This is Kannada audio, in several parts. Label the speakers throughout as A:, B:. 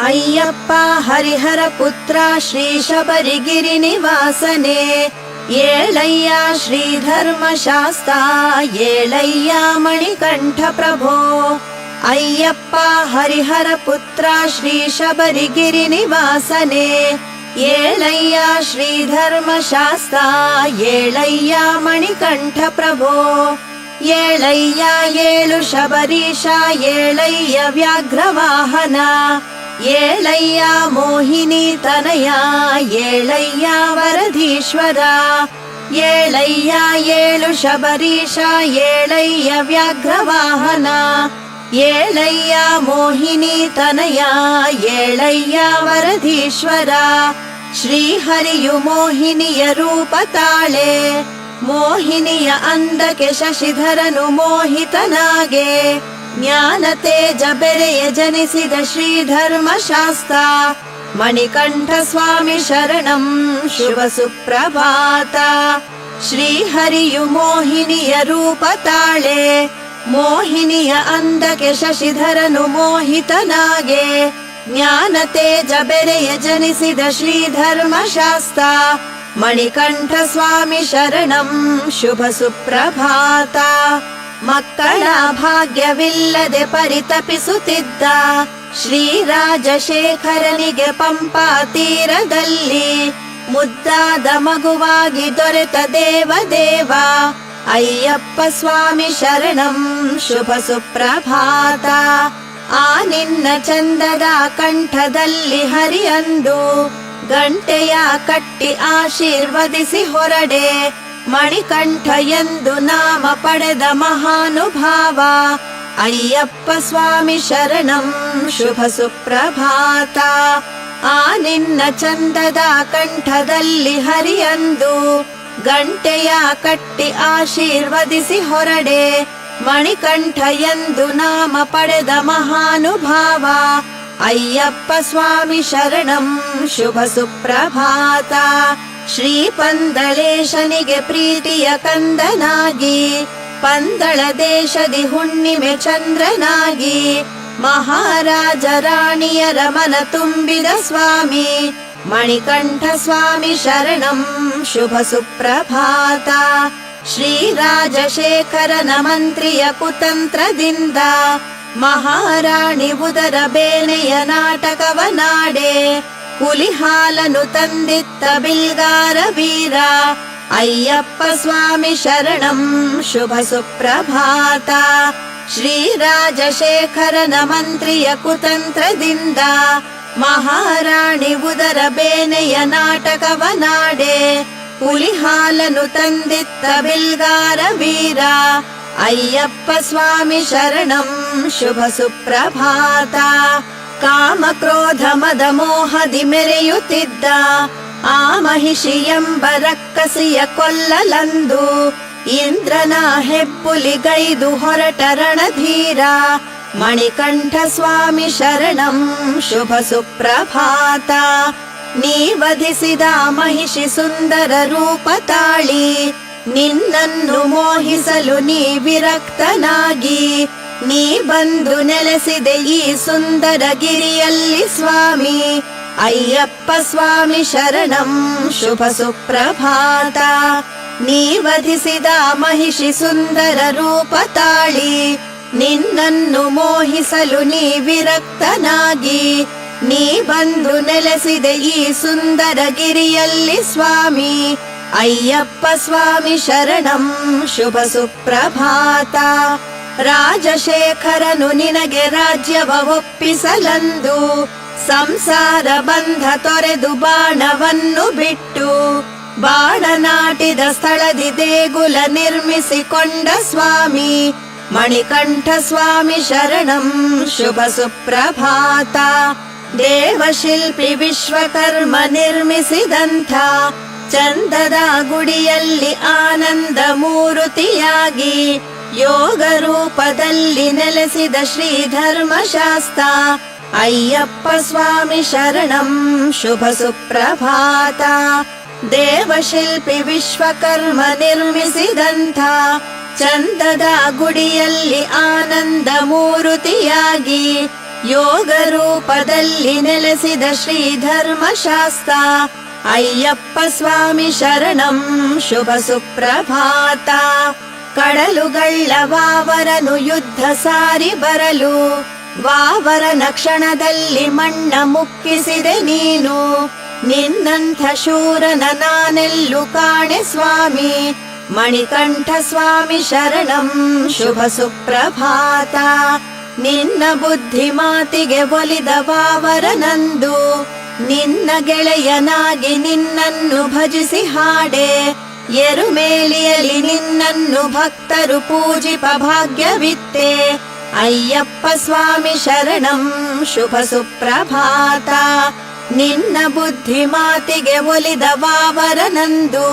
A: ಅಯ್ಯಪ್ಪ ಹರಿಹರ ಪುತ್ರ ಶ್ರೀ ಶಬರಿಗಿರಿ ನಿವಾಸನೆ, ಏಳಯ್ಯ ಶ್ರೀ ಧರ್ಮಶಾಸ್ತ್ರ, ಏಳಯ್ಯ ಮಣಿಕಂಠ ಪ್ರಭೋ. ಅಯ್ಯಪ್ಪ ಹರಿಹರ ಪುತ್ರ ಶ್ರೀ ಶಬರಿಗಿರಿ ನಿವಾಸನೆ, ಏಳಯ್ಯ ಶ್ರೀ ಧರ್ಮಶಾಸ್ತ್ರ, ಏಳಯ್ಯ ಮಣಿಕಂಠ ಪ್ರಭೋ. ಏಳಯ್ಯ ಏಳು ಶಬರೀಶ, ಏಳಯ್ಯ ವ್ಯಾಘ್ರವಾಹನ, ಏಳಯ್ಯ ಮೋಹಿನಿ ತನಯ, ಏಳಯ್ಯ ವರದೀಶ್ವರ. ಏಳಯ್ಯ ಏಳು ಶಬರೀಶ, ಏಳಯ್ಯ ವ್ಯಾಘ್ರವಾಹನ, ಏಳಯ್ಯ ಮೋಹಿನಿ ತನಯ, ಏಳಯ್ಯ ವರದೀಶ್ವರ. ಶ್ರೀಹರಿಯು ಮೋಹಿನಿಯ ರೂಪ ತಾಳೆ, ಮೋಹಿನಿಯ ಅಂದಕ್ಕೆ ಶಶಿಧರನು ಮೋಹಿತನಾಗೆ. ಜ್ಞಾನ ತೇಜ ಬೆರೆಯ ಜನಿಸಿದ ಶ್ರೀ ಧರ್ಮಶಾಸ್ತ್ರ, ಮಣಿಕಂಠ ಸ್ವಾಮಿ ಶರಣಂ ಶುಭ ಸುಪ್ರಭಾತ. ಶ್ರೀಹರಿಯು ಮೋಹಿನಿಯ ರೂಪ ತಾಳೆ, ಮೋಹಿನಿಯ ಅಂದಕ್ಕೆ ಶಶಿಧರನು ಮೋಹಿತನಾಗೆ. ಜ್ಞಾನ ತೇಜ ಬೆರೆಯ ಜನಿಸಿದ ಶ್ರೀ ಧರ್ಮಶಾಸ್ತ್ರ, ಮಣಿಕಂಠ ಸ್ವಾಮಿ ಶರಣಂ ಶುಭ ಸುಪ್ರಭಾತ. ಮಕ್ಕಳ ಭಾಗ್ಯವಿಲ್ಲದೆ ಪರಿತಪಿಸುತ್ತಿದ್ದ ಶ್ರೀರಾಜಶೇಖರನಿಗೆ ಪಂಪಾ ತೀರದಲ್ಲಿ ಮುದ್ದಾದ ಮಗುವಾಗಿ ದೊರೆತ ದೇವದೇವ. ಅಯ್ಯಪ್ಪ ಸ್ವಾಮಿ ಶರಣಂ ಶುಭ ಸುಪ್ರಭಾತ. ಆ ನಿನ್ನ ಚಂದದ ಕಂಠದಲ್ಲಿ ಹರಿಯಂದು ಗಂಟೆಯ ಕಟ್ಟಿ ಆಶೀರ್ವದಿಸಿ ಹೊರಡೆ, ಮಣಿಕಂಠ ಎಂದು ನಾಮ ಪಡೆದ ಮಹಾನುಭಾವ. ಅಯ್ಯಪ್ಪ ಸ್ವಾಮಿ ಶರಣಂ ಶುಭ ಸುಪ್ರಭಾತ. ಆ ನಿನ್ನ ಚಂದದ ಕಂಠದಲ್ಲಿ ಹರಿಯಂದು ಗಂಟೆಯ ಕಟ್ಟಿ ಆಶೀರ್ವದಿಸಿ ಹೊರಡೆ, ಮಣಿಕಂಠ ಎಂದು ನಾಮ ಪಡೆದ ಮಹಾನುಭಾವ. ಅಯ್ಯಪ್ಪ ಸ್ವಾಮಿ ಶರಣಂ ಶುಭ ಸುಪ್ರಭಾತ. ಶ್ರೀ ಪಂದಳೇಶನಿಗೆ ಪ್ರೀತಿಯ ಕಂದನಾಗಿ, ಪಂದಳ ದೇಶದಿ ಹುಣ್ಣಿಮೆ ಚಂದ್ರನಾಗಿ, ಮಹಾರಾಜ ರಾಣಿಯರ ಮನ ತುಂಬಿದ ಸ್ವಾಮಿ. ಮಣಿಕಂಠ ಸ್ವಾಮಿ ಶರಣಂ ಶುಭ ಸುಪ್ರಭಾತ. ಶ್ರೀರಾಜಶೇಖರನ ಮಂತ್ರಿಯ ಕುತಂತ್ರದಿಂದ ಮಹಾರಾಣಿ ಉದರ ಬೇನೆಯ ನಾಟಕವನಾಡೆ, ಹುಲಿ ಹಾಲನು ತಂದಿತ್ತ ಬಿಲ್ಗಾರ ವೀರ. ಅಯ್ಯಪ್ಪ ಸ್ವಾಮಿ ಶರಣಂ ಶುಭ ಸುಪ್ರಭಾತ. ಶ್ರೀರಾಜಶೇಖರನ ಮಂತ್ರಿಯ ಕುತಂತ್ರದಿಂದ ಮಹಾರಾಣಿ ಉದರ ಬೇನೆಯ ನಾಟಕವನಾಡೆ, ಹುಲಿ ಹಾಲನು ತಂದಿತ್ತ ಬಿಲ್ಗಾರ ವೀರ. ಅಯ್ಯಪ್ಪ ಸ್ವಾಮಿ ಶರಣಂ ಶುಭ ಸುಪ್ರಭಾತ. ಕಾಮ ಕ್ರೋಧ ಮದ ಮೋಹದಿ ಮೆರೆಯುತ್ತಿದ್ದ ಆ ಮಹಿಷಿ ಎಂಬ ರಕ್ಕಸಿಯ ಕೊಲ್ಲಲಂದು ಇಂದ್ರನ ಹೆಬ್ಬುಲಿಗೈದು ಹೊರಟ ರಣಧೀರ. ಮಣಿಕಂಠ ಸ್ವಾಮಿ ಶರಣಂ ಶುಭ ಸುಪ್ರಭಾತ. ನೀ ವಧಿಸಿದ ಮಹಿಷಿ ಸುಂದರ ರೂಪ ತಾಳಿ, ನಿನ್ನನ್ನು ಮೋಹಿಸಲು ನೀ ವಿರಕ್ತನಾಗಿ, ನೀ ಬಂದು ನೆಲೆಸಿದೆ ಈ ಸುಂದರ ಗಿರಿಯಲ್ಲಿ ಸ್ವಾಮಿ. ಅಯ್ಯಪ್ಪ ಸ್ವಾಮಿ ಶರಣಂ ಶುಭ ಸುಪ್ರಭಾತ. ನೀ ವಧಿಸಿದ ಮಹಿಷಿ ಸುಂದರ ರೂಪ ತಾಳಿ, ನಿನ್ನನ್ನು ಮೋಹಿಸಲು ನೀ ವಿರಕ್ತನಾಗಿ, ನೀ ಬಂದು ನೆಲೆಸಿದೆ ಈ ಸುಂದರ ಗಿರಿಯಲ್ಲಿ ಸ್ವಾಮಿ. ಅಯ್ಯಪ್ಪ ಸ್ವಾಮಿ ಶರಣಂ ಶುಭ ಸುಪ್ರಭಾತ. ರಾಜಶೇಖರನು ನಿನಗೆ ರಾಜ್ಯವ ಒಪ್ಪಿಸಲಂದು ಸಂಸಾರ ಬಂಧ ತೊರೆದು ಬಾಣವನ್ನು ಬಿಟ್ಟು, ಬಾಣ ನಾಟಿದ ಸ್ಥಳದಿ ದೇಗುಲ ನಿರ್ಮಿಸಿಕೊಂಡ ಸ್ವಾಮಿ. ಮಣಿಕಂಠ ಸ್ವಾಮಿ ಶರಣಂ ಶುಭ ಸುಪ್ರಭಾತ. ದೇವಶಿಲ್ಪಿ ವಿಶ್ವಕರ್ಮ ನಿರ್ಮಿಸಿದಂಥ ಚಂದದ ಗುಡಿಯಲ್ಲಿ ಆನಂದ ಮೂರುತಿಯಾಗಿ, ಯೋಗ ರೂಪದಲ್ಲಿ ನೆಲೆಸಿದ ಶ್ರೀ ಧರ್ಮಶಾಸ್ತ್ರ. ಅಯ್ಯಪ್ಪ ಸ್ವಾಮಿ ಶರಣಂ ಶುಭ ಸುಪ್ರಭಾತ. ದೇವಶಿಲ್ಪಿ ವಿಶ್ವಕರ್ಮ ನಿರ್ಮಿಸಿದಂಥ ಚಂದದ ಗುಡಿಯಲ್ಲಿ ಆನಂದ ಮೂರುತಿಯಾಗಿ ಯೋಗ ರೂಪದಲ್ಲಿ ನೆಲೆಸಿದ ಶ್ರೀ ಧರ್ಮಶಾಸ್ತ್ರ ಅಯ್ಯಪ್ಪ ಸ್ವಾಮಿ ಶರಣಂ ಶುಭ ಸುಪ್ರಭಾತ. ಕಡಲುಗಳ ವಾವರನು ಯುದ್ಧ ಸಾರಿ ಬರಲು ವಾವರನ ಕ್ಷಣದಲ್ಲಿ ಮಣ್ಣ ಮುಕ್ಕಿಸಿದೆ ನೀನು. ನಿನ್ನಂಥ ಶೂರನ ನಾನೆಲ್ಲು ಕಾಣೆ ಸ್ವಾಮಿ. ಮಣಿಕಂಠ ಸ್ವಾಮಿ ಶರಣಂ ಶುಭ ಸುಪ್ರಭಾತ. ನಿನ್ನ ಬುದ್ಧಿ ಮಾತಿಗೆ ಒಲಿದ ವಾವರನಂದು ನಿನ್ನ ಗೆಳೆಯನಾಗಿ ನಿನ್ನನ್ನು ಭಜಿಸಿ ಹಾಡೆ. ಎರುಮೇಲಿಯಲ್ಲಿ ನಿನ್ನನ್ನು ಭಕ್ತರು ಪೂಜಿಪ ಭಾಗ್ಯವಿತ್ತೆ. ಅಯ್ಯಪ್ಪ ಸ್ವಾಮಿ ಶರಣಂ ಶುಭ ಸುಪ್ರಭಾತ. ನಿನ್ನ ಬುದ್ಧಿ ಮಾತಿಗೆ ಒಲಿದ ವಾವರನಂದು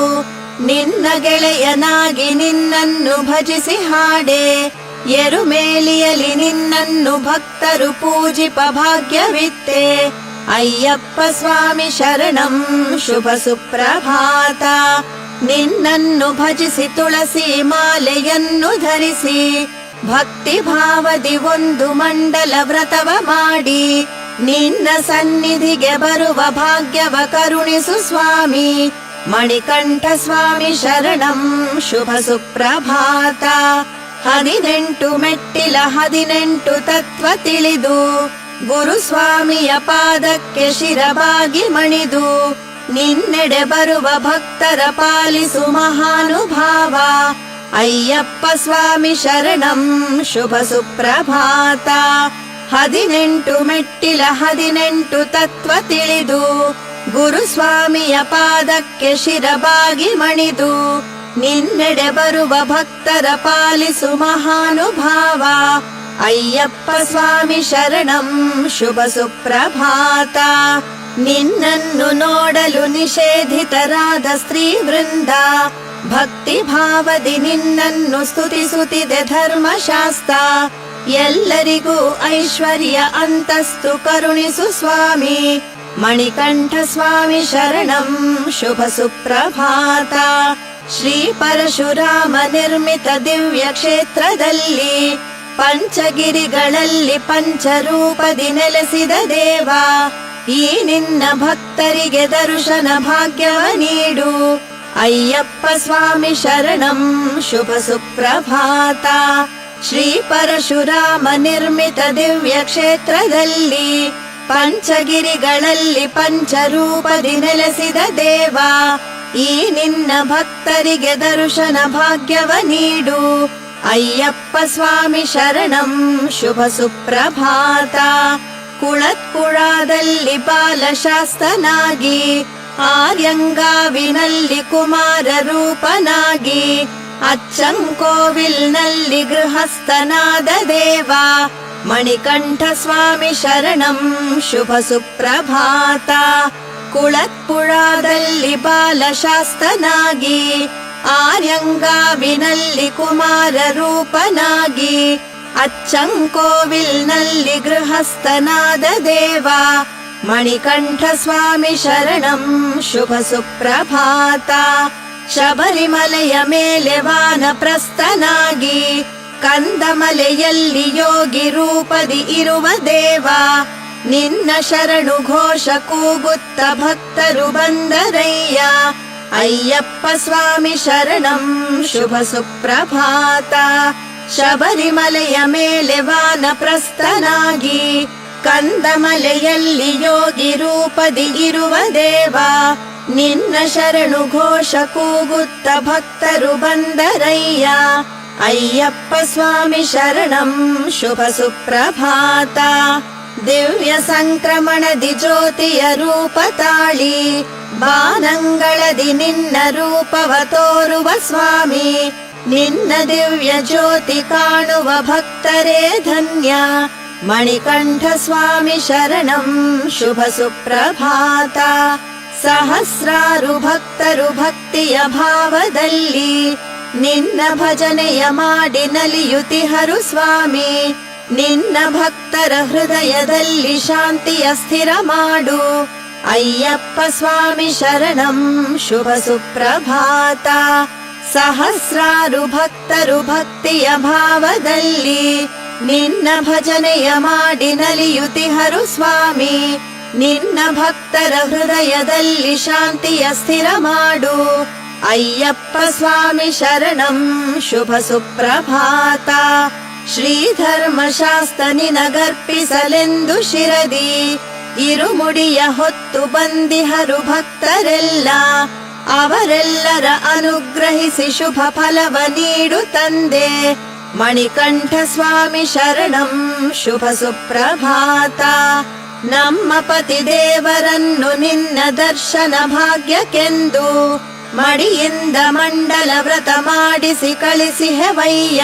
A: ನಿನ್ನ ಗೆಳೆಯನಾಗಿ ನಿನ್ನನ್ನು ಭಜಿಸಿ ಹಾಡೆ. ಎರುಮೇಲಿಯಲ್ಲಿ ನಿನ್ನನ್ನು ಭಕ್ತರು ಪೂಜಿಪ ಭಾಗ್ಯವಿತ್ತೆ. ಅಯ್ಯಪ್ಪ ಸ್ವಾಮಿ ಶರಣಂ ಶುಭ ಸುಪ್ರಭಾತ. ನಿನ್ನನ್ನು ಭಜಿಸಿ ತುಳಸಿ ಮಾಲೆಯನ್ನು ಧರಿಸಿ ಭಕ್ತಿ ಭಾವದಿ ಒಂದು ಮಂಡಲ ವ್ರತವ ಮಾಡಿ ನಿನ್ನ ಸನ್ನಿಧಿಗೆ ಬರುವ ಭಾಗ್ಯವ ಕರುಣಿಸು ಸ್ವಾಮಿ. ಮಣಿಕಂಠ ಸ್ವಾಮಿ ಶರಣಂ ಶುಭ ಸುಪ್ರಭಾತ. 18 ಮೆಟ್ಟಿಲ 18 ತತ್ವ ತಿಳಿದು ಗುರುಸ್ವಾಮಿಯ ಪಾದಕ್ಕೆ ಶಿರಬಾಗಿ ಮಣಿದು ನಿನ್ನೆಡೆ ಬರುವ ಭಕ್ತರ ಪಾಲಿಸು ಮಹಾನುಭಾವ. ಅಯ್ಯಪ್ಪ ಸ್ವಾಮಿ ಶರಣಂ ಶುಭ ಸುಪ್ರಭಾತ. 18 ಮೆಟ್ಟಿಲ 18 ತತ್ವ ತಿಳಿದು ಗುರುಸ್ವಾಮಿಯ ಪಾದಕ್ಕೆ ಶಿರಬಾಗಿ ಮಣಿದು ನಿನ್ನೆಡೆ ಬರುವ ಭಕ್ತರ ಪಾಲಿಸು ಮಹಾನುಭಾವ. ಅಯ್ಯಪ್ಪ ಸ್ವಾಮಿ ಶರಣಂ ಶುಭ ಸುಪ್ರಭಾತ. ನಿನ್ನನ್ನು ನೋಡಲು ನಿಷೇಧಿತರಾದ ಸ್ತ್ರೀ ವೃಂದ ಭಕ್ತಿ ಭಾವದಿ ನಿನ್ನನ್ನು ಸ್ತುತಿಸುತ್ತಿದೆ ಧರ್ಮಶಾಸ್ತ್ರ. ಎಲ್ಲರಿಗೂ ಐಶ್ವರ್ಯ ಅಂತಸ್ತು ಕರುಣಿಸು ಸ್ವಾಮಿ. ಮಣಿಕಂಠ ಸ್ವಾಮಿ ಶರಣಂ ಶುಭ ಸುಪ್ರಭಾತ. ಶ್ರೀ ಪರಶುರಾಮ ನಿರ್ಮಿತ ದಿವ್ಯ ಕ್ಷೇತ್ರದಲ್ಲಿ ಪಂಚಗಿರಿಗಳಲ್ಲಿ ಪಂಚರೂಪದಿ ನೆಲೆಸಿದ ದೇವ. ಈ ನಿನ್ನ ಭಕ್ತರಿಗೆ ದರ್ಶನ ಭಾಗ್ಯವ ನೀಡು. ಅಯ್ಯಪ್ಪ ಸ್ವಾಮಿ ಶರಣಂ ಶುಭ ಸುಪ್ರಭಾತ. ಶ್ರೀ ಪರಶುರಾಮ ನಿರ್ಮಿತ ದಿವ್ಯ ಕ್ಷೇತ್ರದಲ್ಲಿ ಪಂಚಗಿರಿಗಳಲ್ಲಿ ಪಂಚರೂಪದಿ ನೆಲೆಸಿದ ದೇವ. ಈ ನಿನ್ನ ಭಕ್ತರಿಗೆ ದರ್ಶನ ಭಾಗ್ಯವ ನೀಡು. ಅಯ್ಯಪ್ಪ ಸ್ವಾಮಿ ಶರಣಂ ಶುಭ ಸುಪ್ರಭಾತ. ಕುಳತ್ಕುಳದಲ್ಲಿ ಬಾಲಶಾಸ್ತನಾಗಿ ಆರ್ಯಂಗಾವಿನಲ್ಲಿ ಕುಮಾರ ರೂಪನಾಗಿ ಅಚ್ಚಂಕೋವಿಲ್ನಲ್ಲಿ ಗೃಹಸ್ಥನಾದ ದೇವ. ಮಣಿಕಂಠ ಸ್ವಾಮಿ ಶರಣಂ ಶುಭ ಸುಪ್ರಭಾತ. ಕುಳತ್ಪುಳದಲ್ಲಿ ಬಾಲಶಾಸ್ತನಾಗಿ ಆರ್ಯಂಗಾವಿನಲ್ಲಿ ಕುಮಾರ ರೂಪನಾಗಿ ಅಚ್ಚಂಕೋವಿಲ್ನಲ್ಲಿ ಗೃಹಸ್ಥನಾದ ದೇವ. ಮಣಿಕಂಠ ಸ್ವಾಮಿ ಶರಣಂ ಶುಭ ಸುಪ್ರಭಾತ. ಶಬರಿಮಲೆಯ ಮೇಲೆ ವಾನಪ್ರಸ್ಥನಾಗಿ ಕಂದಮಲೆಯಲ್ಲಿ ಯೋಗಿ ರೂಪದಿ ಇರುವ ದೇವ. ನಿನ್ನ ಶರಣು ಘೋಷ ಕೂಗುತ್ತ ಭಕ್ತರು ಬಂದರಯ್ಯ. ಅಯ್ಯಪ್ಪ ಸ್ವಾಮಿ ಶರಣಂ ಶುಭ ಸುಪ್ರಭಾತ. ಶಬರಿಮಲೆಯ ಮೇಲೆ ವಾನಪ್ರಸ್ಥನಾಗಿ ಕಂದಮಲೆಯಲ್ಲಿ ಯೋಗಿ ರೂಪದಿ ಇರುವ ದೇವ. ನಿನ್ನ ಶರಣು ಘೋಷ ಕೂಗುತ್ತ ಭಕ್ತರು ಬಂದರಯ್ಯ. ಅಯ್ಯಪ್ಪ ಸ್ವಾಮಿ ಶರಣಂ ಶುಭ ಸುಪ್ರಭಾತ. ದಿವ್ಯ ಸಂಕ್ರಮಣದಿ ಜ್ಯೋತಿಯ ರೂಪ ತಾಳಿ ಬಾನಂಗಳದಿ ನಿನ್ನ ರೂಪವ ತೋರುವ ಸ್ವಾಮಿ. ನಿನ್ನ ದಿವ್ಯ ಜ್ಯೋತಿ ಕಾಣುವ ಭಕ್ತರೇ ಧನ್ಯ. ಮಣಿಕಂಠ ಸ್ವಾಮಿ ಶರಣಂ ಶುಭ ಸುಪ್ರಭಾತ. ಸಹಸ್ರಾರು ಭಕ್ತರು ಭಕ್ತಿಯ ಭಾವದಲ್ಲಿ ನಿನ್ನ ಭಜನೆಯ ಮಾಡಿ ನಲಿಯುತಿಹರು ಸ್ವಾಮಿ. ನಿನ್ನ ಭಕ್ತರ ಹೃದಯದಲ್ಲಿ ಶಾಂತಿಯ ಸ್ಥಿರ ಮಾಡು. ಅಯ್ಯಪ್ಪ ಸ್ವಾಮಿ ಶರಣಂ ಶುಭ ಸುಪ್ರಭಾತ. ಸಹಸ್ರಾರು ಭಕ್ತರು ಭಕ್ತಿಯ ಭಾವದಲ್ಲಿ ನಿನ್ನ ಭಜನೆಯ ಮಾಡಿ ನಲಿಯುತಿಹರು ಸ್ವಾಮಿ. ನಿನ್ನ ಭಕ್ತರ ಹೃದಯದಲ್ಲಿ ಶಾಂತಿಯ ಸ್ಥಿರ ಮಾಡು. ಅಯ್ಯಪ್ಪ ಸ್ವಾಮಿ ಶರಣಂ. ಶುಭ ಸುಪ್ರಭಾತ. ಶ್ರೀಧರ್ಮಶಾಸ್ತ್ರ ನಿನಗರ್ಪಿಸಲೆಂದು ಶಿರದಿ ಇರುಮುಡಿಯ ಹೊತ್ತು ಬಂದಿಹರು ಭಕ್ತರೆಲ್ಲ. ಅವರೆಲ್ಲರ ಅನುಗ್ರಹಿಸಿ ಶುಭ ಫಲವ ನೀಡು ತಂದೆ. ಮಣಿಕಂಠ ಸ್ವಾಮಿ ಶರಣಂ. ಶುಭ ಸುಪ್ರಭಾತ. ನಮ್ಮ ಪತಿ ದೇವರನ್ನು ನಿನ್ನ ದರ್ಶನ ಭಾಗ್ಯಕ್ಕೆಂದು ಮಡಿಯಿಂದ ಮಂಡಲ ವ್ರತ ಮಾಡಿಸಿ ಕಳಿಸಿಹೆವಯ್ಯ.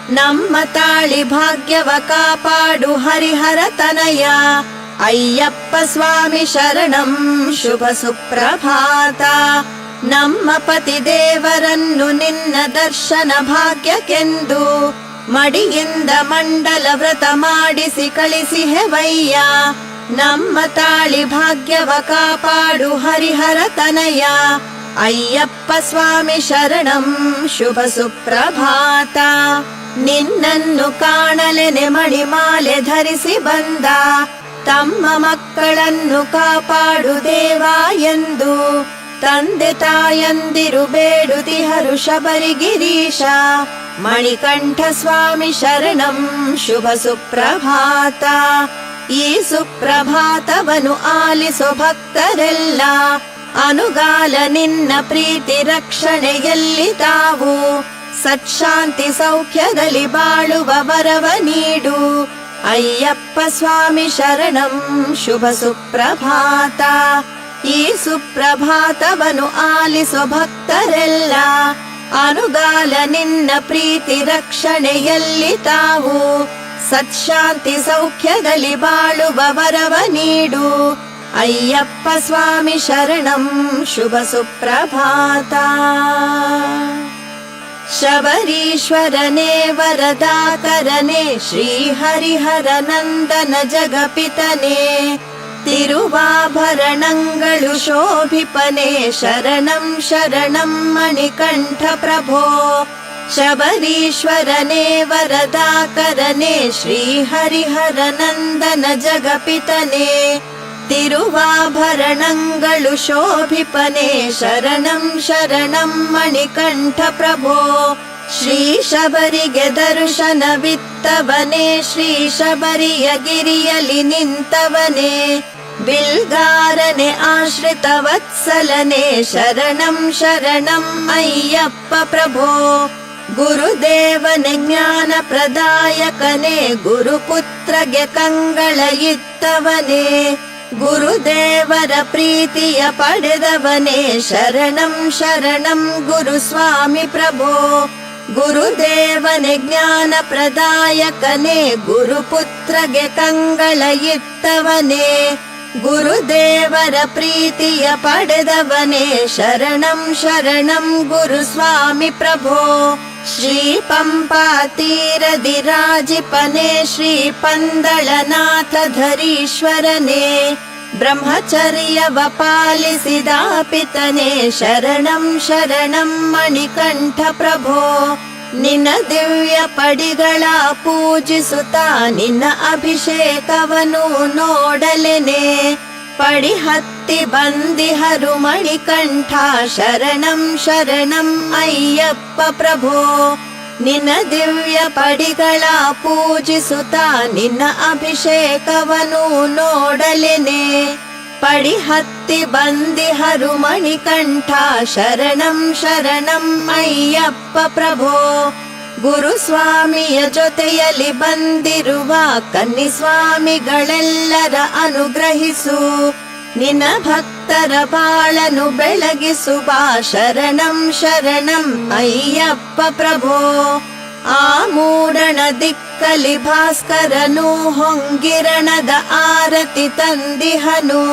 A: ನಮ್ಮ ತಾಳಿ ಭಾಗ್ಯವ ಕಾಪಾಡು ಹರಿಹರ ತನಯ. ಅಯ್ಯಪ್ಪ ಸ್ವಾಮಿ ಶರಣಂ. ಶುಭ ಸುಪ್ರಭಾತ. ನಮ್ಮ ಪತಿ ದೇವರನ್ನು ನಿನ್ನ ದರ್ಶನ ಭಾಗ್ಯಕ್ಕೆಂದು ಮಡಿಯಿಂದ ಮಂಡಲ ವ್ರತ ಮಾಡಿಸಿ ಕಳಿಸಿಹೆವಯ್ಯ. ನಮ್ಮ ತಾಳಿ ಭಾಗ್ಯವ ಕಾಪಾಡು ಹರಿಹರ ತನಯ. ಅಯ್ಯಪ್ಪ ಸ್ವಾಮಿ ಶರಣಂ. ಶುಭ ಸುಪ್ರಭಾತ. ನಿನ್ನನ್ನು ಕಾಣಲೆನೆ ಮಣಿಮಾಲೆ ಧರಿಸಿ ಬಂದ ತಮ್ಮ ಮಕ್ಕಳನ್ನು ಕಾಪಾಡು ದೇವ ಎಂದು ತಂದೆ ತಾಯಂದಿರು ಬೇಡುತಿಹರು ಶಬರಿಗಿರೀಶ. ಮಣಿಕಂಠ ಸ್ವಾಮಿ ಶರಣಂ. ಶುಭ ಸುಪ್ರಭಾತ. ಈ ಸುಪ್ರಭಾತವನು ಆಲಿಸೋ ಭಕ್ತರೆಲ್ಲ ಅನುಗಾಲ ನಿನ್ನ ಪ್ರೀತಿ ರಕ್ಷಣೆಯಲ್ಲಿ ತಾವು ಸತ್ಶಾಂತಿ ಸೌಖ್ಯದಲ್ಲಿ ಬಾಳುವ ವರವ ನೀಡು. ಅಯ್ಯಪ್ಪ ಸ್ವಾಮಿ ಶರಣಂ. ಶುಭ ಸುಪ್ರಭಾತ. ಈ ಸುಪ್ರಭಾತವನು ಆಲಿಸೋ ಭಕ್ತರೆಲ್ಲ ಅನುಗಾಲ ನಿನ್ನ ಪ್ರೀತಿ ರಕ್ಷಣೆಯಲ್ಲಿ ತಾವು ಸತ್ಶಾಂತಿ ಸೌಖ್ಯದಲ್ಲಿ ಬಾಳುವ ವರವ ನೀಡು. ಅಯ್ಯಪ್ಪ ಸ್ವಾಮಿ ಶರಣಂ. ಶುಭ ಸುಪ್ರಭಾತ. ಶಬರೀಶ್ವರನೇ ವರದಾಕರನೇ ಶ್ರೀ ಹರಿಹರ ನಂದನ ಜಗಪಿತನೇ ತಿರುವಾಭರಣಗಳು ಶೋಭಿಪನೇ ಶರಣಂ ಶರಣಂ ಮಣಿಕಂಠ ಪ್ರಭೋ. ಶಬರೀಶ್ವರನೇ ವರದಾಕರನೇ ಶ್ರೀ ಹರಿಹರ ನಂದನ ಜಗಪಿತನೇ ತಿರುವಾಭರಣಗಳು ಶೋಭಿಪನೇ ಶರಣಂ ಶರಣಂ ಮಣಿಕಂಠ ಪ್ರಭೋ. ಶ್ರೀ ಶಬರಿಗೆ ದರ್ಶನವಿತ್ತವನೇ ಶ್ರೀ ಶಬರಿಯ ಗಿರಿಯಲಿ ನಿಂತವನೇ ಬಿಲ್ಗಾರನೆ ಆಶ್ರಿತ ವತ್ಸಲನೆ ಶರಣಂ ಶರಣಂ ಅಯ್ಯಪ್ಪ ಪ್ರಭೋ. ಗುರುದೇವನೆ ಜ್ಞಾನ ಪ್ರದಾಯಕನೇ ಗುರುಪುತ್ರಗೆ ಕಂಗಳ ಇತ್ತವನೇ ಗುರುದೇವರ ಪ್ರೀತಿಯ ಪಡೆದವನೇ ಶರಣಂ ಶರಣಂ ಗುರುಸ್ವಾಮಿ ಪ್ರಭೋ. ಗುರುದೇವನೆ ಜ್ಞಾನ ಪ್ರದಾಯಕನೇ ಗುರುಪುತ್ರಗೆ ಕಂಗಳ ಇತ್ತವನೇ ಗುರುದೇವರ ಪ್ರೀತಿಯ ಪಡೆದವನೇ ಶರಣಂ ಶರಣಂ ಗುರುಸ್ವಾಮಿ ಪ್ರಭೋ. ಶ್ರೀ ಪಂಪಾ ತೀರದಿ ರಾಜಿಪನೇ ಶ್ರೀ ಪಂದಳನಾಥ ಧರೀಶ್ವರನೇ ಬ್ರಹ್ಮಚರ್ಯವ ಪಾಲಿಸಿದ ಪಿತನೇ ಶರಣಂ ಶರಣಂ ಮಣಿಕಂಠ ಪ್ರಭೋ. ನಿನ್ನ ದಿವ್ಯ ಪಡಿಗಳ ಪೂಜಿಸುತ್ತಾ ನಿನ್ನ ಅಭಿಷೇಕವನು ನೋಡಲೆನೆ ಪಡಿ ಹತ್ತಿ ಬಂದಿಹರು ಮಣಿಕಂಠ ಶರಣಂ ಶರಣಂ ಅಯ್ಯಪ್ಪ ಪ್ರಭೋ. ನಿನ್ನ ದಿವ್ಯ ಪಡಿಗಳ ಪೂಜಿಸುತ್ತಾ ನಿನ್ನ ಅಭಿಷೇಕವನು ನೋಡಲೆನೆ ಪಡಿ ಹತ್ತಿ ಬಂದಿಹರು ಮಣಿಕಂಠ ಶರಣಂ ಶರಣಂ ಅಯ್ಯಪ್ಪ ಪ್ರಭೋ. ಗುರುಸ್ವಾಮಿಯ ಜೊತೆಯಲ್ಲಿ ಬಂದಿರುವ ಕನ್ನಿಸ್ವಾಮಿಗಳೆಲ್ಲರ ಅನುಗ್ರಹಿಸು ನಿನ್ನ ಭಕ್ತರ ಬಾಳನು ಬೆಳಗಿಸುವ ಶರಣಂ ಶರಣಂ ಅಯ್ಯಪ್ಪ ಪ್ರಭೋ. ಆ ಮೂಡಣ ದಿಕ್ಕಲಿ ಭಾಸ್ಕರನು ಹೊಂಗಿರಣದ ಆರತಿ ತಂದಿಹನು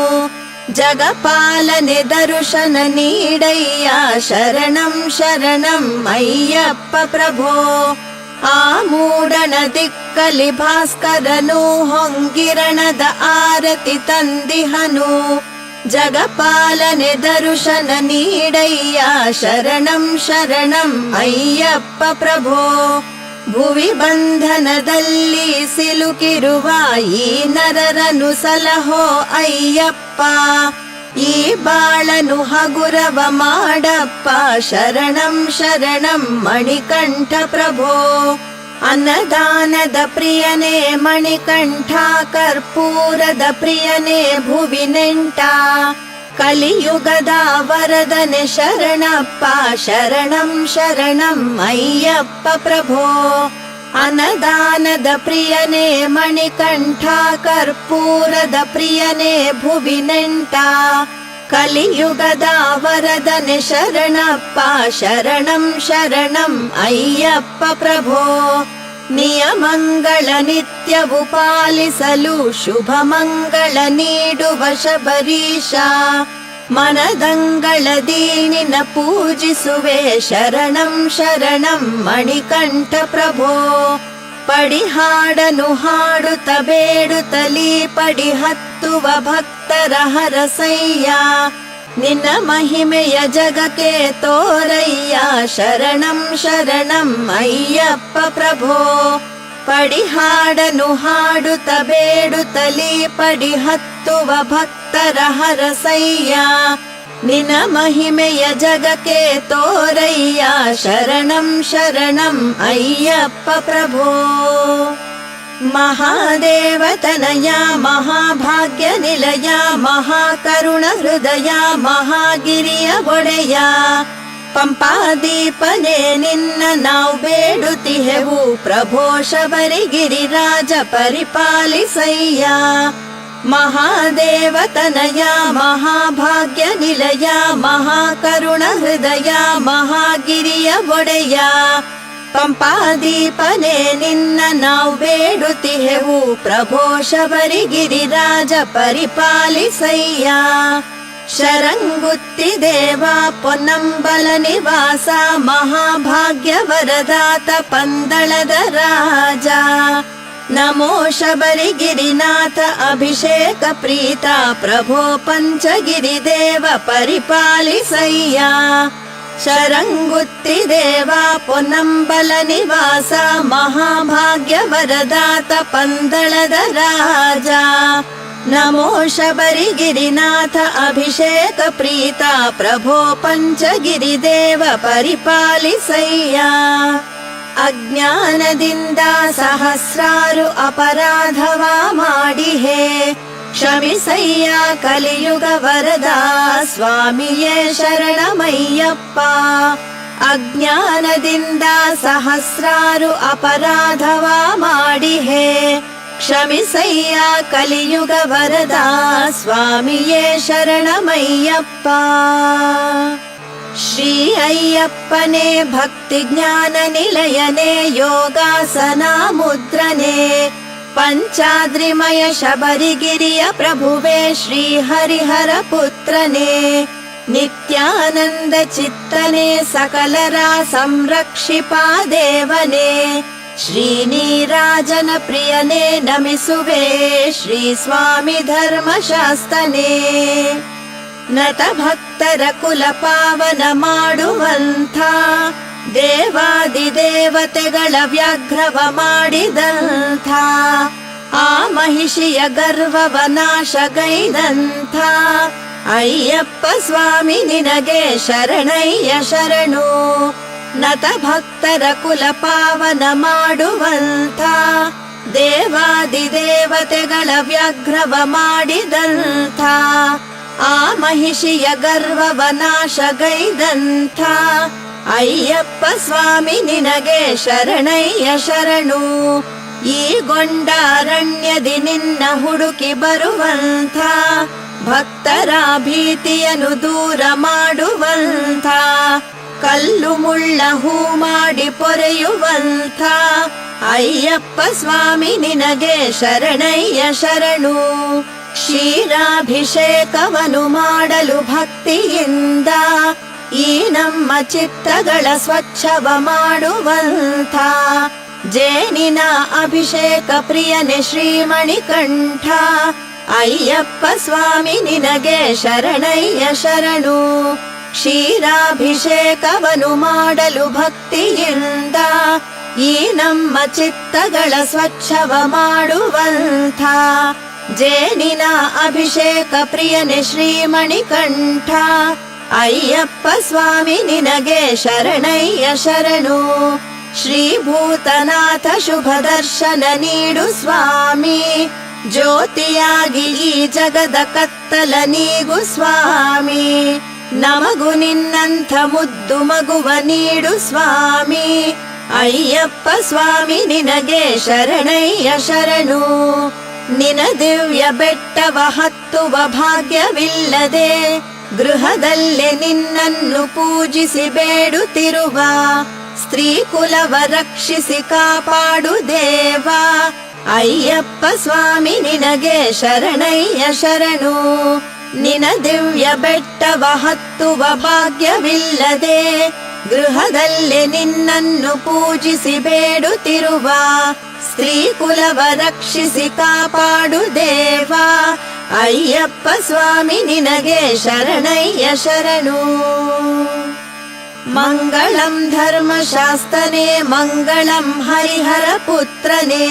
A: ಜಗಪಾಲನೆ ದರ್ಶನ ನೀಡಯ್ಯ ಶರಣಂ ಶರಣಂ ಅಯ್ಯಪ್ಪ ಪ್ರಭೋ. ಆ ಮೂಡಣ ದಿಕ್ಕಲಿ ಭಾಸ್ಕರನು ಹೊಂಗಿರಣದ ಆರತಿ ತಂದಿಹನು ಜಗಪಾಲನೆ ದರುಶನ ನೀಡಯ್ಯ ಶರಣಂ ಶರಣಂ ಅಯ್ಯಪ್ಪ ಪ್ರಭೋ. ಭುವಿ ಬಂಧನದಲ್ಲಿ ಸಿಲುಕಿರುವ ಈ ನರರನು ಸಲಹೋ ಅಯ್ಯಪ್ಪ. ಈ ಬಾಳನು ಹಗುರವ ಮಾಡಪ್ಪ ಶರಣಂ ಶರಣಂ ಮಣಿಕಂಠ ಪ್ರಭೋ. ಅನ್ನದಾನದ ಪ್ರಿಯನೇ ಮಣಿಕಂಠ, ಕರ್ಪೂರದ ಪ್ರಿಯನೇ ಭುವಿ ನೆಂಟ. ಕಲಿಯುಗದ ವರದನೆ ಶರಣಪ್ಪ ಶರಣಂ ಶರಣಂ ಅಯ್ಯಪ್ಪ ಪ್ರಭೋ. ಅನ್ನದಾನದ ಪ್ರಿಯನೇ ಮಣಿಕಂಠ, ಕರ್ಪೂರದ ಪ್ರಿಯನೇ ಭುವಿ ನೆಂಟ. ಕಲಿಯುಗದ ವರದನೆ ಶರಣಪ್ಪ ಶರಣಂ ಶರಣಂ ಅಯ್ಯಪ್ಪ ಪ್ರಭೋ. ನಿಯಮಂಗಳ ನಿತ್ಯವು ಪಾಲಿಸಲು ಶುಭ ಮಂಗಳ ನೀಡುವ ಶಬರೀಶ. ಮನದಂಗಳದಿ ನಿನ್ನ ಪೂಜಿಸುವೆ ಶರಣಂ ಶರಣಂ ಮಣಿಕಂಠ ಪ್ರಭೋ. ಪಡಿಹಾಡನು ಹಾಡುತ್ತ ಬೇಡುತ್ತಲೀ ಪಡಿ ಹತ್ತುವ ಭಕ್ತರ ಹರಸಯ್ಯ. ನಿನ್ನ ಮಹಿಮೆಯ ಜಗಕ್ಕೆ ತೋರಯ್ಯ ಶರಣಂ ಶರಣಂ ಅಯ್ಯಪ್ಪ ಪ್ರಭೋ. ಪಡಿಹಾಡನು ಹಾಡುತ್ತ ಬೇಡುತ್ತಲೀ ಪಡಿ ಹತ್ತುವ ಭಕ್ತರ ಹರಸಯ್ಯ. ನಿನ್ನ ಮಹಿಮೆಯ ಜಗಕ್ಕೆ ತೋರಯ್ಯ ಶರಣಂ ಶರಣಂ ಅಯ್ಯಪ್ಪ ಪ್ರಭೋ. ಮಹಾದೇವತನಯ ಮಹಾಭಾಗ್ಯ ನಿಲಯ, ಮಹಾಕರುಣ ಹೃದಯ ಮಹಾಗಿರಿಯ ಒಡೆಯ. ಪಂಪಾದೀಪನೇ ನಿನ್ನ ನಾವು ಬೇಡುತ್ತಿಹೆವು ಪ್ರಭೋ. ಶಬರಿಗಿರಿರಾಜ ಪರಿಪಾಲಿಸಯ್ಯ. ಮಹಾದೇವತನಯ ಮಹಾಭಾಗ್ಯ ನಿಲಯ, ಮಹಾಕರುಣ ಹೃದಯ ಮಹಾಗಿರಿಯ ಒಡೆಯ. ಪಂಪಾದೀಪನೇ ನಿನ್ನ ನಾವು ಬೇಡುತ್ತಿಹೆವು ಪ್ರಭೋ. ಶಬರಿಗಿರಿರಾಜ ಪರಿಪಾಲಿಸಯ್ಯ. ಶರಂಗುತ್ತಿ ದೇವ ಪೊನ್ನಂಬಲ ನಿವಾಸ, ಮಹಾಭಾಗ್ಯ ವರದಾತ ಪಂದಳದ ರಾಜ. ನಮೋ ಶಬರಿಗಿರಿನಾಥ ಅಭಿಷೇಕ ಪ್ರೀತ ಪ್ರಭೋ. ಪಂಚಗಿರಿ ದೇವ ಪರಿಪಾಲಿಸಯ್ಯ. ಶರಂಗುತ್ತಿ ದೇವ ಪೊನ್ನಂಬಲ ನಿವಾಸ, ಮಹಾಭಾಗ್ಯ ವರದಾತ ಪಂದಳದ ರಾಜ. ನಮೋ ಶಬರಿಗಿರಿನಾಥ ಅಭಿಷೇಕ ಪ್ರೀತ ಪ್ರಭೋ. ಪಂಚಗಿರಿ ದೇವ ಪರಿಪಾಲಿಸಯ್ಯ. ಅಜ್ಞಾನದಿಂದ ಸಹಸ್ರಾರು ಅಪರಾಧವ ಮಾಡಿಹೆ, ಕ್ಷಮಿಸಯ್ಯ ಕಲಿಯುಗ ವರದ ಸ್ವಾಮಿಯೇ ಶರಣಮಯ್ಯಪ್ಪ. ಅಜ್ಞಾನದಿಂದ ಸಹಸ್ರಾರು ಅಪರಾಧವ ಮಾಡಿಹೆ, ಕ್ಷಮಿಸಯ್ಯ ಕಲಿಯುಗ ವರದ ಸ್ವಾಮಿಯೇ ಶರಣಮಯ್ಯಪ್ಪ. ಶ್ರೀ ಅಯ್ಯಪ್ಪನೇ ಭಕ್ತಿ ಜ್ಞಾನ ನಿಲಯನೇ, ಯೋಗಾಸನ ಮುದ್ರನೇ, ಪಂಚಾದ್ರಿಮಯ ಶಬರಿಗಿರಿಯ ಪ್ರಭುವೇ ಶ್ರೀ ಹರಿಹರ ಪುತ್ರನೇ. ನಿತ್ಯಾನಂದ ಚಿತ್ತನೇ ಸಕಲರ ಸಂರಕ್ಷಿಪಾ ದೇವನೇ. ಶ್ರೀನಿರಾಜನ ಪ್ರಿಯನೇ ನಮಿಸುವೆ ಶ್ರೀ ಸ್ವಾಮಿ ಧರ್ಮಶಾಸ್ತನೇ. ನತ ಭಕ್ತರ ಕುಲ ಪಾವನ ಮಾಡುವಂಥ, ದೇವಾದಿ ದೇವತೆಗಳ ವ್ಯಾಘ್ರವ ಮಾಡಿದಂಥ, ಆ ಮಹಿಷಿಯ ಗರ್ವವ ನಾಶಗೈದಂಥ ಅಯ್ಯಪ್ಪ ಸ್ವಾಮಿ ನಿನಗೆ ಶರಣಯ್ಯ ಶರಣು. ನತ ಭಕ್ತರ ಕುಲ ಪಾವನ ಮಾಡುವಂಥ, ದೇವಾದಿ ದೇವತೆಗಳ ವ್ಯಾಘ್ರವ ಮಾಡಿದಂಥ, ಆ ಮಹಿಷಿಯ ಗರ್ವವ ನಾಶಗೈದಂಥ ಅಯ್ಯಪ್ಪ ಸ್ವಾಮಿ ನಿನಗೆ ಶರಣಯ್ಯ ಶರಣು. ಈ ಗೊಂಡಾರಣ್ಯದಿ ನಿನ್ನ ಹುಡುಕಿ ಬರುವಂಥ, ಭಕ್ತರ ಭೀತಿಯನ್ನು ದೂರ ಮಾಡುವಂಥ, ಕಲ್ಲು ಮುಳ್ಳ ಹೂ ಮಾಡಿ ಪೊರೆಯುವಂಥ ಅಯ್ಯಪ್ಪ ಸ್ವಾಮಿ ನಿನಗೆ ಶರಣಯ್ಯ ಶರಣು. ಕ್ಷೀರಾಭಿಷೇಕವನ್ನು ಮಾಡಲು ಭಕ್ತಿಯಿಂದ, ಈ ನಮ್ಮ ಚಿತ್ತಗಳ ಸ್ವಚ್ಛವ ಮಾಡುವಂಥ, ಜೇನಿನ ಅಭಿಷೇಕ ಪ್ರಿಯನೆ ಶ್ರೀಮಣಿಕಂಠ, ಅಯ್ಯಪ್ಪ ಸ್ವಾಮಿ ನಿನಗೆ ಶರಣಯ್ಯ ಶರಣು. ಕ್ಷೀರಾಭಿಷೇಕವನ್ನು ಮಾಡಲು ಭಕ್ತಿಯಿಂದ ಈ ನಮ್ಮ ಚಿತ್ತಗಳ ಸ್ವಚ್ಛವ ಮಾಡುವಂಥ ಜೇನಿನ ಅಭಿಷೇಕ ಪ್ರಿಯನೆ ಶ್ರೀಮಣಿಕಂಠ. ಅಯ್ಯಪ್ಪ ಸ್ವಾಮಿ ನಿನಗೆ ಶರಣಯ್ಯ ಶರಣು. ಶ್ರೀಭೂತನಾಥ ಶುಭ ದರ್ಶನ ನೀಡು ಸ್ವಾಮಿ. ಜ್ಯೋತಿಯಾಗಿ ಈ ಜಗದ ಕತ್ತಲ ನೀಗು ಸ್ವಾಮಿ. ನಮಗು ನಿನ್ನಂಥ ಮುದ್ದು ಮಗುವ ನೀಡು ಸ್ವಾಮಿ. ಅಯ್ಯಪ್ಪ ಸ್ವಾಮಿ ನಿನಗೆ ಶರಣಯ್ಯ ಶರಣು. ನಿನ ದಿವ್ಯ ಬೆಟ್ಟವ ಹತ್ತುವ ಭಾಗ್ಯವಿಲ್ಲದೆ ಗೃಹದಲ್ಲೇ ನಿನ್ನನ್ನು ಪೂಜಿಸಿ ಬೇಡುತ್ತಿರುವ ಸ್ತ್ರೀ ಕುಲವ ರಕ್ಷಿಸಿ ಕಾಪಾಡು ದೇವ. ಅಯ್ಯಪ್ಪ ಸ್ವಾಮಿ ನಿನಗೆ ಶರಣಯ್ಯ ಶರಣು. ನಿನ ದಿವ್ಯ ಬೆಟ್ಟವ ಹತ್ತುವ ಭಾಗ್ಯವಿಲ್ಲದೆ ಗೃಹದಲ್ಲೇ ನಿನ್ನನ್ನು ಪೂಜಿಸಿ ಬೇಡುತ್ತಿರುವ ಸ್ತ್ರೀ ಕುಲವ ರಕ್ಷಿಸಿ ಕಾಪಾಡು ದೇವ. ಅಯ್ಯಪ್ಪ ಸ್ವಾಮಿ ನಿನಗೆ ಶರಣಯ್ಯ ಶರಣು. ಮಂಗಳಂ ಧರ್ಮಶಾಸ್ತನೇ ಮಂಗಳಂ ಹರಿಹರ ಪುತ್ರನೇ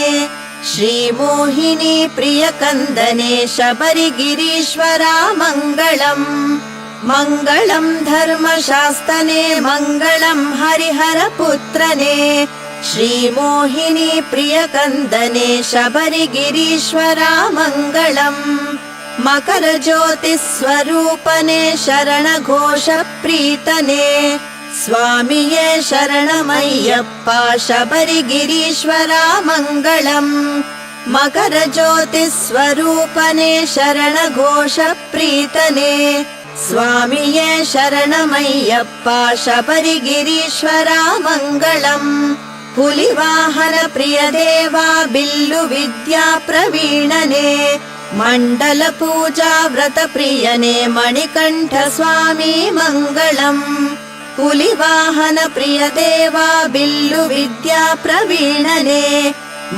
A: ಶ್ರೀ ಮೋಹಿನಿ ಪ್ರಿಯ ಕಂದನೆ ಶಬರಿಗಿರೀಶ್ವರ ಮಂಗಳಂ. ಮಂಗಳಂ ಧರ್ಮಶಾಸ್ತನೇ ಮಂಗಳಂ ಹರಿಹರ ಪುತ್ರನೇ ಶ್ರೀ ಮೋಹಿನಿ ಪ್ರಿಯ ಕಂದನೆ ಶಬರಿಗಿರೀಶ್ವರ ಮಂಗಳಂ. ಮಕರ ಜ್ಯೋತಿ ಸ್ವರೂಪನೇ ಶರಣ ಘೋಷ ಪ್ರೀತನೇ ಸ್ವಾಮಿಯೇ ಶರಣಮಯ್ಯಪ್ಪ ಶಬರಿಗಿರೀಶ್ವರ ಮಂಗಳಂ. ಮಕರ ಜ್ಯೋತಿ ಸ್ವರೂಪನೇ ಶರಣ ಘೋಷ ಪ್ರೀತನೇ ಸ್ವಾಮಿಯೇ ಶರಣಮಯ್ಯಪ್ಪ ಶಬರಿಗಿರೀಶ್ವರ ಮಂಗಳಂ. ಹುಲಿವಾಹನ ಪ್ರಿಯ ದೇವ ಬಿಲ್ಲು ವಿದ್ಯಾ ಪ್ರವೀಣನೇ ಮಂಡಲ ಪೂಜಾ ವ್ರತ ಪ್ರಿಯನೇ ಮಣಿಕಂಠ ಸ್ವಾಮಿ ಮಂಗಳಂ. ಹುಲಿವಾಹನ ಪ್ರಿಯ ದೇವ ಬಿಲ್ಲು ವಿದ್ಯಾ ಪ್ರವೀಣನೇ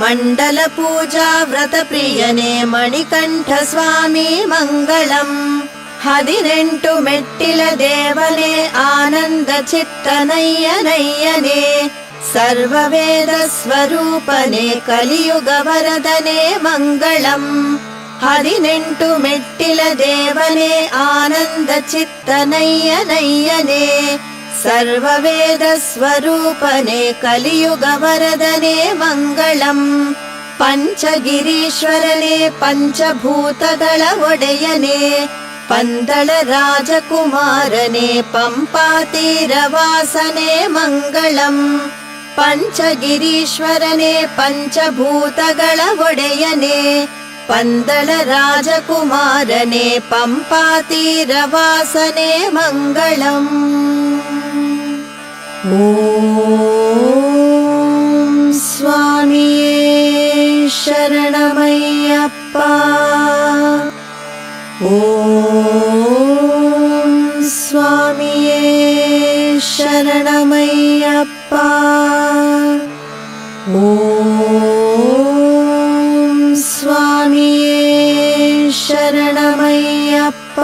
A: ಮಂಡಲ ಪೂಜಾ ವ್ರತ ಪ್ರಿಯನೇ ಮಣಿಕಂಠ ಸ್ವಾಮಿ ಮಂಗಳಂ. 18 ಮೆಟ್ಟಿಲ ದೇವನೇ ಆನಂದ ಚಿತ್ತನಯ್ಯನಯ್ಯನೇ ಸರ್ವವೇದ ಸ್ವರೂಪನೇ ಕಲಿಯುಗ ವರದನೇ ಮಂಗಳಂ. 18 ಮೆಟ್ಟಿಲ ದೇವನೇ ಆನಂದ ಚಿತ್ತನಯ್ಯನಯ್ಯನೇ ಸರ್ವವೇದ ಸ್ವರೂಪನೇ ಕಲಿಯುಗ ವರದನೇ ಮಂಗಳಂ. ಪಂಚಗಿರೀಶ್ವರನೇ ಪಂಚಭೂತಗಳ ಒಡೆಯನೇ ಪಂದಳ ರಾಜಕುಮಾರನೇ ಪಂಪಾತೀರವಾಸನೇ ಮಂಗಳಂ. ಪಂಚಗಿರೀಶ್ವರನೇ ಪಂಚಭೂತಗಳ ಒಡೆಯನೇ ಪಂದಳ ರಾಜಕುಮಾರನೇ ಪಂಪಾತೀರವಾಸನೇ ಮಂಗಳಂ. ಓಂ ಸ್ವಾಮಿಯೇ ಶರಣಮಯ್ಯಪ್ಪ. ಓಂ ಸ್ವಾಮಿಯೇ ಶರಣಮಯ್ಯಪ್ಪ. ಓಂ ಸ್ವಾಮಿಯೇ ಶರಣಮಯ್ಯಪ್ಪ.